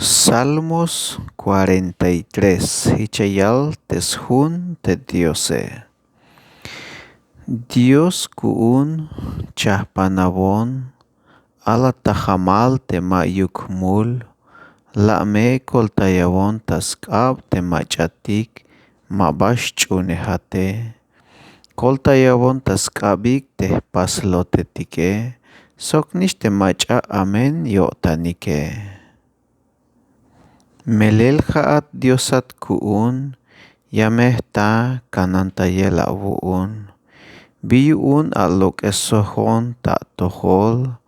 Salmos 43. Hichayal teshun te Diose. Dios kuun chahpanabon ala tahamal te mayukmul lame koltayawon taskab te machatik mabash chunehate koltayawon taskabik te paslotetike soknish te macha amen yotanike. Melel jaat Diosat kuun yameh ta kanantayel avuun. Biyuun alok esohon ta tohol,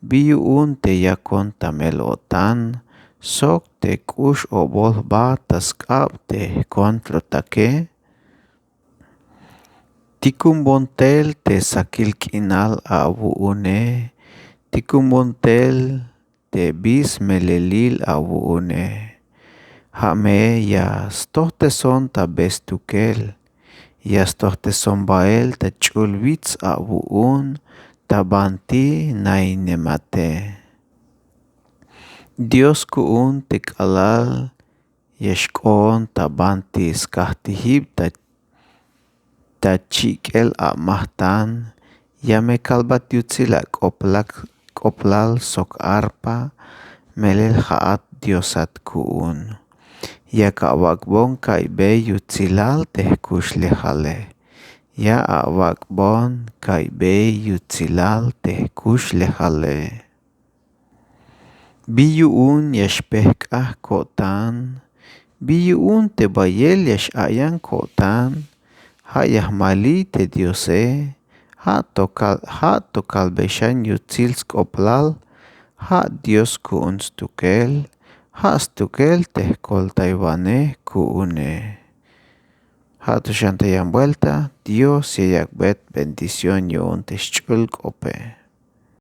biyuun te yakon tamelotan, sok te kush obol ba taskab te kontrotake. Tikumbontel te sakil kinal avuune, tikumbontel te bis melelil avuune. Hame ya stohteson ta bestukel, ya stohteson bael ta chulwitz avuun ta banti nainemate. Dios kuun tikalal yeshkon ta banti skahtihib ta chikel amahtan ya me kalbat yutzila koplal sok arpa melel haat Diosat kuun. Ya kawakbon kaibe yutzilal teh kushlehale. Ya awakbon kaibe yutzilal teh kushlehale. Biyuun yashpehkah kotan, biyuun te bayel yash ayan kotan, ha yahmali te Diose, ha tokal beshan yutzil skoplal, ha Dios kuun stukel, ha stukel teh koltaywane kuune. Ha tushante yan vuelta, Dios yakbet bendición yun te shchul kope.